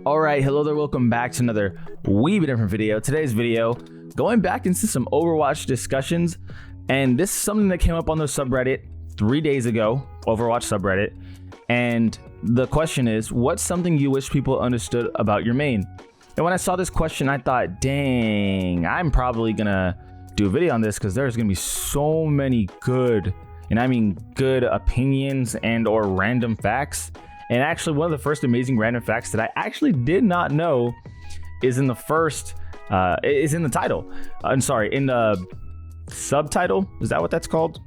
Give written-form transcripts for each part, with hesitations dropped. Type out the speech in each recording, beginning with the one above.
All right, hello there, welcome back to another wee bit different video. Today's video, going back into some Overwatch discussions, and this is something that came up on the subreddit 3 days ago, Overwatch subreddit, and the question is, what's something you wish people understood about your main? And when I saw this question, I thought, dang, I'm probably gonna do a video on this because there's gonna be so many good, and I mean good opinions and or random facts. And actually, one of the first amazing random facts that I actually did not know is in the first, is in the title. I'm sorry, in the subtitle. Is that what that's called?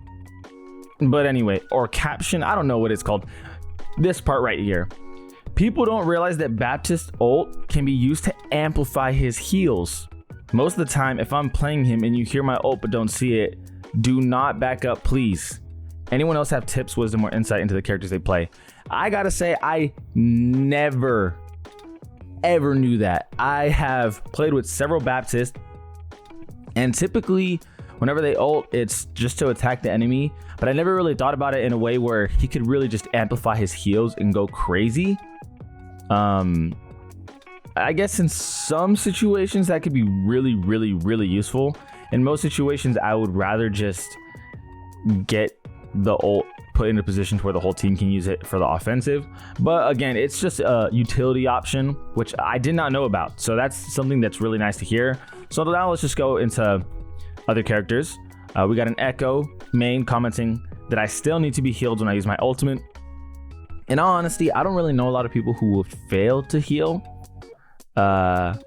But anyway, or caption. I don't know what it's called. This part right here. People don't realize that Baptist ult can be used to amplify his heals. Most of the time, if I'm playing him and you hear my ult but don't see it, do not back up, please. Anyone else have tips, wisdom, or insight into the characters they play? I gotta say, I never, ever knew that. I have played with several Baptists, and typically, whenever they ult, it's just to attack the enemy, but I never really thought about it in a way where he could really just amplify his heals and go crazy. I guess in some situations that could be really, really, really useful. In most situations, I would rather just get the ult put in a position where the whole team can use it for the offensive. But again, it's just a utility option, which I did not know about. So that's something that's really nice to hear. So now let's just go into other characters. We got an Echo main commenting that I still need to be healed when I use my ultimate. In all honesty, I don't really know a lot of people who will fail to heal. But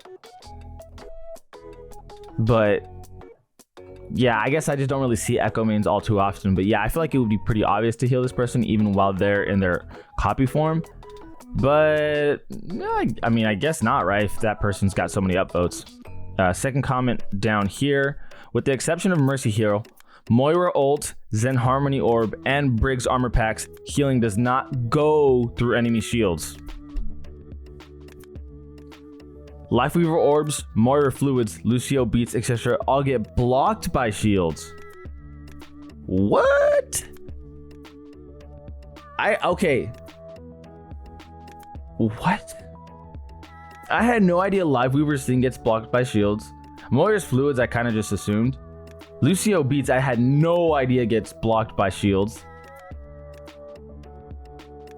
yeah, I guess I just don't really see Echo mains all too often. But yeah, I feel like it would be pretty obvious to heal this person even while they're in their copy form. But I mean, I guess not, right? If that person's got so many upvotes. Second comment down here. With the exception of Mercy Hero, Moira ult, Zen Harmony Orb, and Briggs armor packs, healing does not go through enemy shields. Lifeweaver orbs, Moira fluids, Lucio beats, etc. all get blocked by shields. What? Okay. What? I had no idea Lifeweaver's thing gets blocked by shields. Moira's fluids I kind of just assumed. Lucio beats I had no idea gets blocked by shields.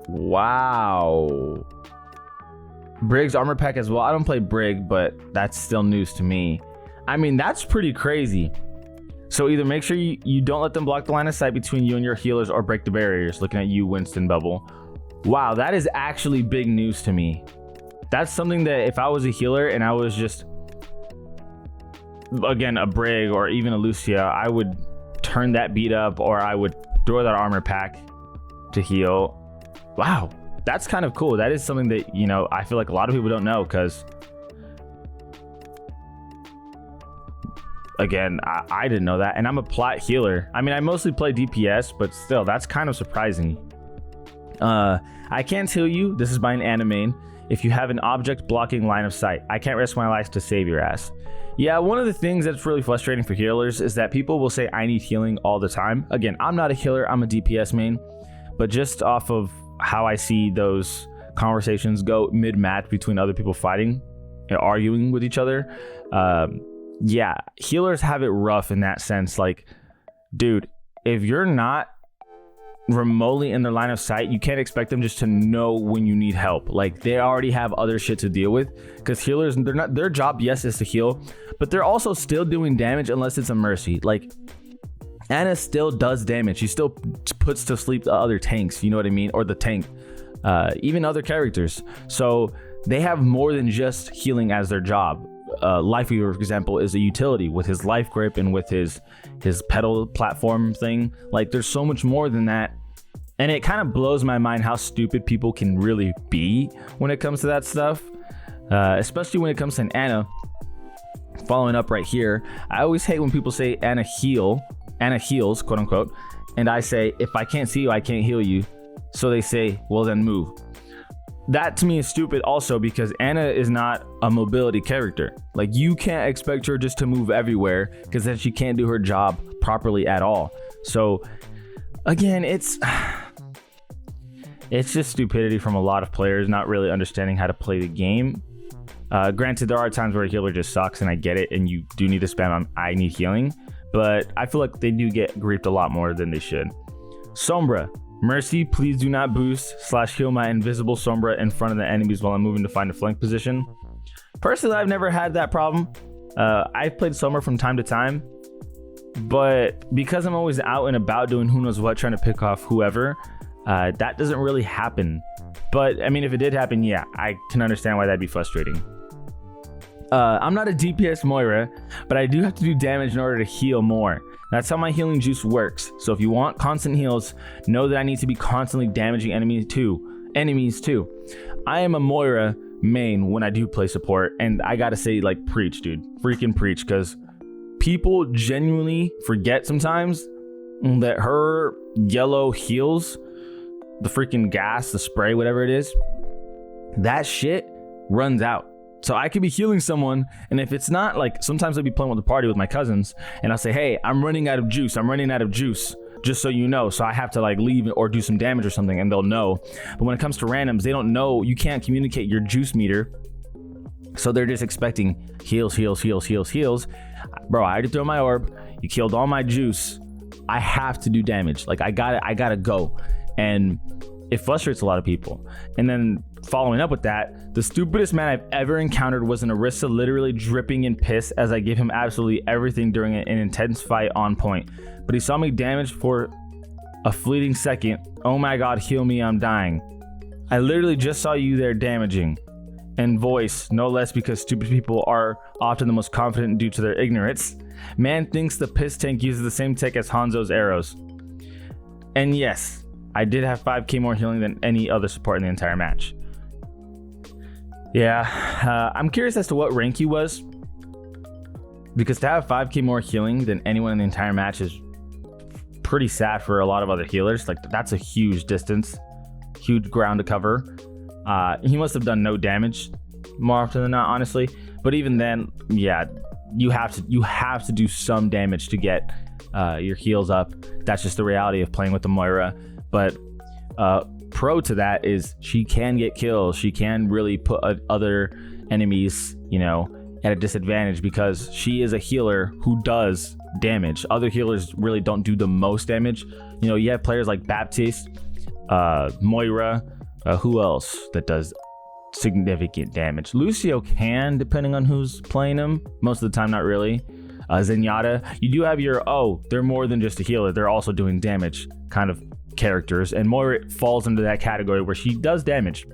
Wow. Briggs armor pack as well. I don't play Brig, but that's still news to me. I mean, that's pretty crazy. So either make sure you don't let them block the line of sight between you and your healers or break the barriers. Looking at you, Winston Bubble. Wow, that is actually big news to me. That's something that if I was a healer and I was just, again, a Brig or even a Lucia, I would turn that beat up or I would throw that armor pack to heal. Wow. That's kind of cool. That is something that, you know, I feel like a lot of people don't know because, again, I didn't know that. And I'm a plat healer. I mean, I mostly play DPS, but still, that's kind of surprising. I can tell you, this is by an anime, if you have an object blocking line of sight, I can't risk my life to save your ass. Yeah, one of the things that's really frustrating for healers is that people will say, I need healing all the time. Again, I'm not a healer, I'm a DPS main, but just off of how I see those conversations go mid-match between other people fighting and arguing with each other. Yeah, healers have it rough in that sense. Like, dude, if you're not remotely in their line of sight, you can't expect them just to know when you need help. Like, they already have other shit to deal with because healers, they're not, their job, yes, is to heal, but they're also still doing damage unless it's a Mercy. Like, Ana still does damage. She still puts to sleep the other tanks, you know what I mean? Or the tank, even other characters. So they have more than just healing as their job. Lifeweaver, for example, is a utility with his life grip and with his pedal platform thing. Like, there's so much more than that. And it kind of blows my mind how stupid people can really be when it comes to that stuff. Especially when it comes to an Ana. Following up right here, I always hate when people say Ana heals, quote unquote, and I say, if I can't see you, I can't heal you. So they say, well then move. That to me is stupid also because Ana is not a mobility character. Like, you can't expect her just to move everywhere because then she can't do her job properly at all. So again, It's just stupidity from a lot of players not really understanding how to play the game. Granted, there are times where a healer just sucks, and I get it, and you do need to spam on I need healing, but I feel like they do get griefed a lot more than they should. Sombra, Mercy, please do not boost / heal my invisible Sombra in front of the enemies while I'm moving to find a flank position. Personally, I've never had that problem. I've played Sombra from time to time, but because I'm always out and about doing who knows what, trying to pick off whoever, that doesn't really happen. But I mean, if it did happen, yeah, I can understand why that'd be frustrating. I'm not a DPS Moira, but I do have to do damage in order to heal more. That's how my healing juice works. So if you want constant heals, know that I need to be constantly damaging enemies too. I am a Moira main when I do play support, and I gotta say, like, preach, dude. Freaking preach, because people genuinely forget sometimes that her yellow heals, the freaking gas, the spray, whatever it is, that shit runs out. So I could be healing someone, and if it's not, like, sometimes I'll be playing with the party with my cousins, and I'll say, hey, I'm running out of juice, just so you know. So I have to, like, leave or do some damage or something, and they'll know. But when it comes to randoms, they don't know. You can't communicate your juice meter, so they're just expecting heals. Bro, I had to throw my orb, you killed all my juice, I have to do damage. Like, I gotta go. And it frustrates a lot of people. And then following up with that, the stupidest man I've ever encountered was an Orisa literally dripping in piss as I gave him absolutely everything during an intense fight on point. But he saw me damaged for a fleeting second. Oh my god, heal me, I'm dying. I literally just saw you there damaging. And voice, no less, because stupid people are often the most confident due to their ignorance. Man thinks the piss tank uses the same tech as Hanzo's arrows. And yes, I did have 5k more healing than any other support in the entire match. Yeah, I'm curious as to what rank he was, because to have 5k more healing than anyone in the entire match is pretty sad for a lot of other healers. Like, that's a huge distance, huge ground to cover. He must have done no damage more often than not, honestly. But even then, yeah, you have to do some damage to get your heals up. That's just the reality of playing with the Moira. But pro to that is she can get kills. She can really put other enemies, you know, at a disadvantage, because she is a healer who does damage. Other healers really don't do the most damage. You know, you have players like Baptiste, Moira, who else that does significant damage? Lucio can, depending on who's playing him. Most of the time, not really. Zenyatta, you do have your, they're more than just a healer, they're also doing damage kind of characters, and Moira falls into that category where she does damage.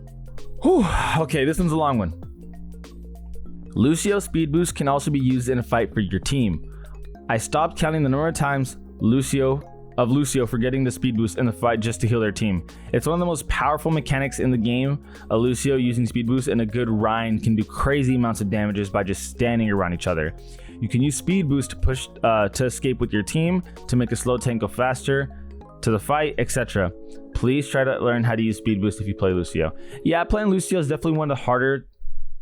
Whew, okay, this one's a long one. Lucio speed boost can also be used in a fight for your team. I stopped counting the number of times Lucio for getting the speed boost in the fight just to heal their team. It's one of the most powerful mechanics in the game. A Lucio using speed boost and a good Rein can do crazy amounts of damages by just standing around each other. You can use speed boost to push to escape with your team, to make a slow tank go faster to the fight, etc. Please try to learn how to use speed boost if you play Lucio. Yeah, playing Lucio is definitely one of the harder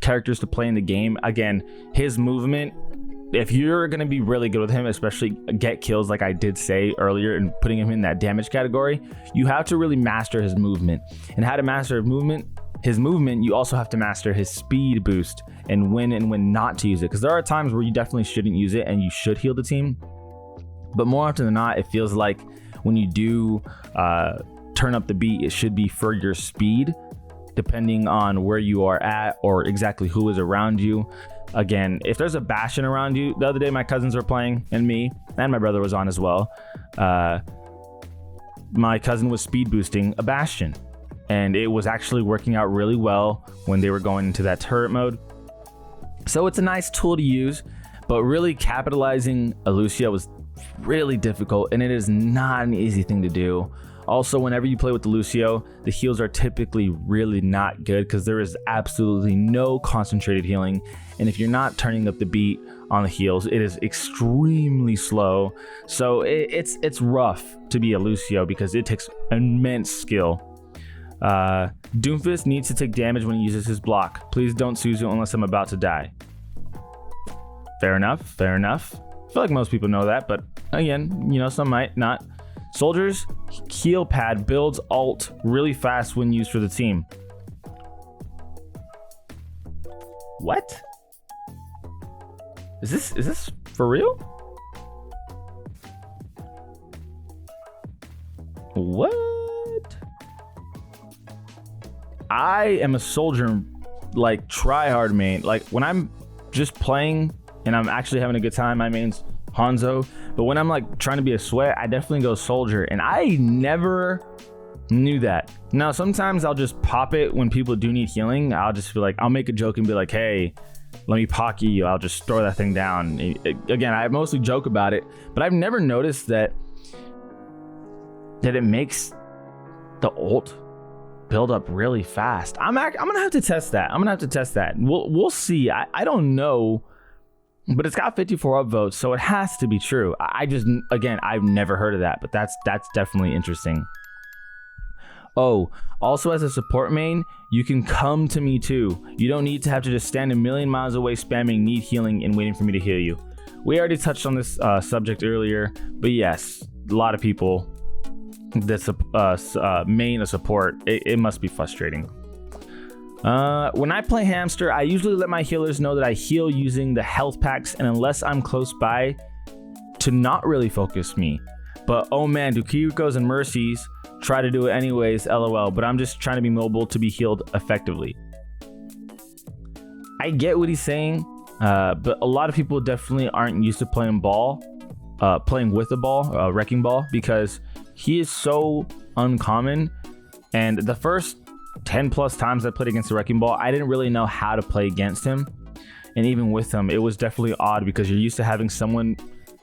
characters to play in the game. Again, his movement, if you're going to be really good with him, especially get kills like I did say earlier and putting him in that damage category, you have to really master his movement. And how to master his movement, you also have to master his speed boost and when not to use it. Because there are times where you definitely shouldn't use it and you should heal the team. But more often than not, it feels like when you do turn up the beat, it should be for your speed, depending on where you are at or exactly who is around you. Again, if there's a Bastion around you, the other day my cousins were playing and me and my brother was on as well. My cousin was speed boosting a Bastion, and it was actually working out really well when they were going into that turret mode. So it's a nice tool to use, but really capitalizing a Lucio was really difficult, and it is not an easy thing to do. Also, whenever you play with the Lucio, the heals are typically really not good because there is absolutely no concentrated healing. And if you're not turning up the beat on the heals, it is extremely slow. So it's rough to be a Lucio because it takes immense skill. Doomfist needs to take damage when he uses his block. Please don't Suzu unless I'm about to die. Fair enough. I feel like most people know that, but again, you know, some might not. Soldier's heal pad builds ult really fast when used for the team. What? Is this for real? What? I am a soldier, like try hard main. Like when I'm just playing and I'm actually having a good time, my main's Hanzo. But when I'm like trying to be a sweat, I definitely go soldier, and I never knew that. Now sometimes I'll just pop it when people do need healing. I'll just be like, I'll make a joke and be like, hey, let me pocky you. I'll just throw that thing down. Again, I mostly joke about it, but I've never noticed that it makes the ult build up really fast. I'm gonna have to test that. We'll see. I don't know, but it's got 54 upvotes, so it has to be true. I've never heard of that, but that's definitely interesting. Oh, also as a support main, you can come to me too. You don't need to have to just stand a million miles away spamming need healing and waiting for me to heal you. We already touched on this subject earlier, but yes, a lot of people that's main a support. It must be frustrating. When I play hamster, I usually let my healers know that I heal using the health packs, and unless I'm close by, to not really focus me. But oh man, do Kiriko's and Mercies try to do it anyways, lol, but I'm just trying to be mobile to be healed effectively. I get what he's saying, but a lot of people definitely aren't used to playing with a ball, wrecking ball, because he is so uncommon. And the first 10 plus times I played against the wrecking ball, I didn't really know how to play against him. And even with him, it was definitely odd because you're used to having someone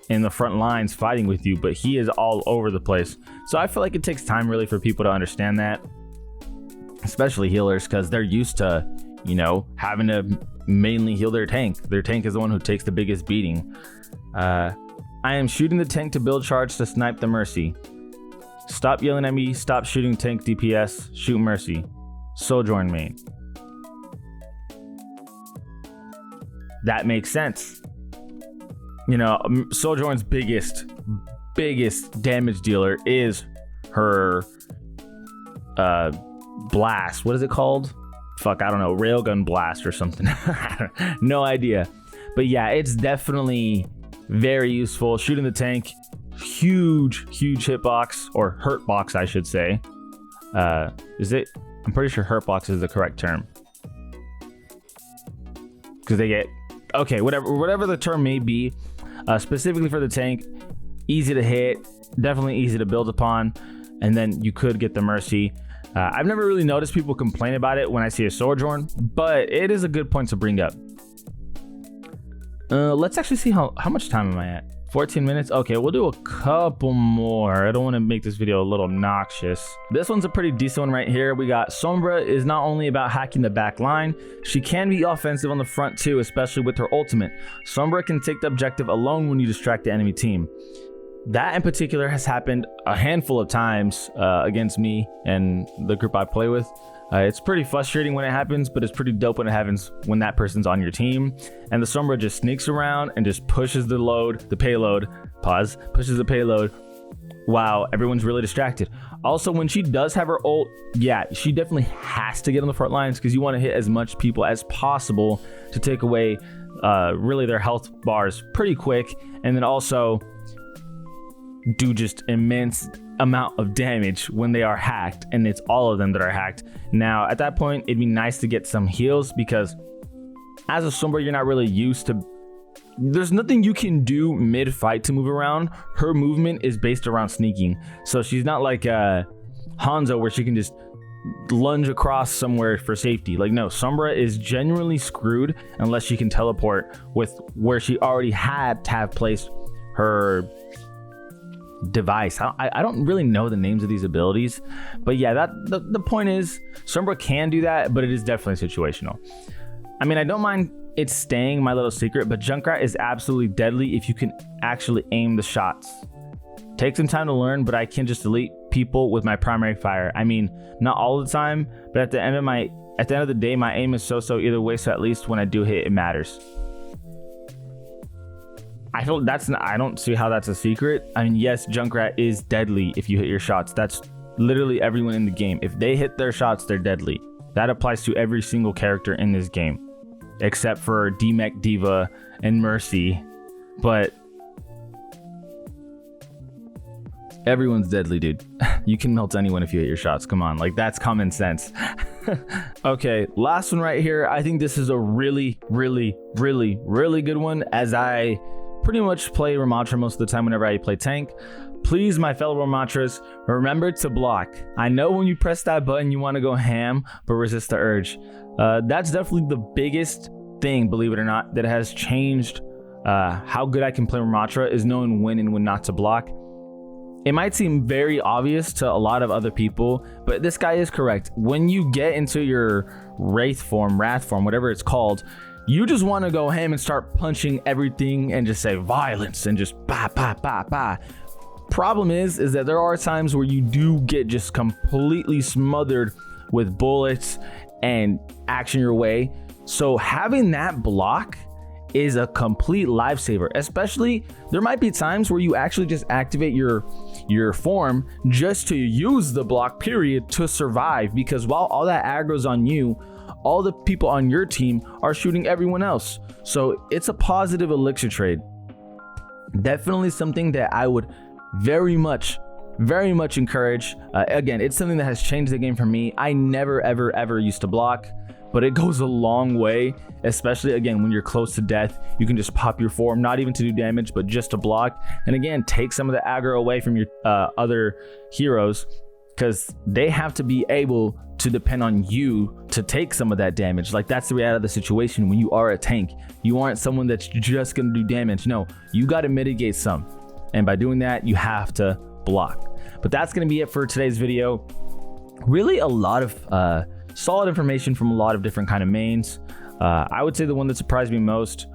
in the front lines fighting with you, but he is all over the place. So I feel like it takes time really for people to understand that, especially healers, because they're used to, you know, having to mainly heal their tank. Their tank is the one who takes the biggest beating. I am shooting the tank to build charge to snipe the Mercy. Stop yelling at me. Stop shooting tank DPS. Shoot Mercy. Sojourn main. That makes sense. You know, Sojourn's biggest damage dealer is her blast. What is it called? Fuck, I don't know. Railgun blast or something. No idea. But yeah, it's definitely very useful. Shooting the tank, huge hitbox, or hurt box, I should say. Is it? I'm pretty sure hurt box is the correct term. Because they get, okay, whatever the term may be, specifically for the tank, easy to hit, definitely easy to build upon, and then you could get the Mercy. I've never really noticed people complain about it when I see a Sojourn, but it is a good point to bring up. Let's actually see how much time am I at? 14 minutes. Okay, we'll do a couple more. I don't want to make this video a little obnoxious. This one's a pretty decent one right here. We got Sombra is not only about hacking the back line, she can be offensive on the front too, especially with her ultimate. Sombra can take the objective alone when you distract the enemy team. That in particular has happened a handful of times against me and the group I play with. It's pretty frustrating when it happens, but it's pretty dope when it happens when that person's on your team. And the Sombra just sneaks around and just pushes the payload, pushes the payload while everyone's really distracted. Also, when she does have her ult, yeah, she definitely has to get on the front lines because you want to hit as much people as possible to take away really their health bars pretty quick. And then also do just immense amount of damage when they are hacked, and it's all of them that are hacked. Now at that point it'd be nice to get some heals because as a Sombra you're not really used to, there's nothing you can do mid-fight to move around. Her movement is based around sneaking, so she's not like Hanzo where she can just lunge across somewhere for safety. Like no, Sombra is genuinely screwed unless she can teleport with where she already had to have placed her device. I don't really know the names of these abilities, but yeah, the point is Sombra can do that, but it is definitely situational. I mean, I don't mind it staying my little secret, but Junkrat is absolutely deadly if you can actually aim the shots. Take some time to learn, but I can just delete people with my primary fire. I mean, not all the time, but at the end of the day, my aim is so either way, so at least when I do hit, it matters. I feel I don't see how that's a secret. I mean, yes, Junkrat is deadly if you hit your shots. That's literally everyone in the game. If they hit their shots, they're deadly. That applies to every single character in this game, except for D-Mech, Diva, and Mercy. But everyone's deadly, dude. You can melt anyone if you hit your shots. Come on, like that's common sense. Okay, last one right here. I think this is a really good one, as I pretty much play Ramatra most of the time whenever I play tank. Please, my fellow Ramatras, remember to block. I know when you press that button, you want to go ham, but resist the urge. That's definitely the biggest thing, believe it or not, that has changed how good I can play Ramatra, is knowing when and when not to block. It might seem very obvious to a lot of other people, but this guy is correct. When you get into your Wrath form, whatever it's called, you just want to go ham and start punching everything and just say violence and just bah, bah, bah, bah. Problem is that there are times where you do get just completely smothered with bullets and action your way. So having that block is a complete lifesaver. Especially, there might be times where you actually just activate your form just to use the block period to survive, because while all that aggro's on you, all the people on your team are shooting everyone else. So it's a positive elixir trade. Definitely something that I would very much encourage. Again, it's something that has changed the game for me. I never ever used to block, but it goes a long way, especially again when you're close to death. You can just pop your form, not even to do damage, but just to block, and again take some of the aggro away from your other heroes, because they have to be able to depend on you to take some of that damage. Like, that's the reality of the situation. When you are a tank, you aren't someone that's just gonna do damage. No, you got to mitigate some, and by doing that, you have to block. But that's gonna be it for today's video. Really a lot of solid information from a lot of different kind of mains. I would say the one that surprised me most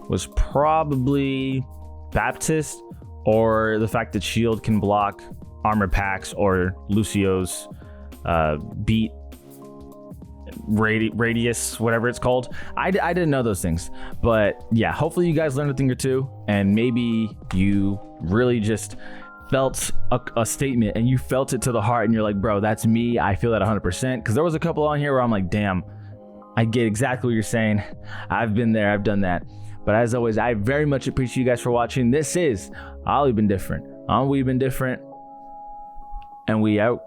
was probably Baptist, or the fact that Shield can block armor packs, or Lucio's beat radius, whatever it's called. I didn't know those things, but yeah, hopefully you guys learned a thing or two, and maybe you really just felt a statement and you felt it to the heart, and you're like, bro, that's me. I feel that 100%, because there was a couple on here where I'm like, damn, I get exactly what you're saying. I've been there, I've done that. But as always, I very much appreciate you guys for watching. This is We've Been Different. We've Been Different, and we out.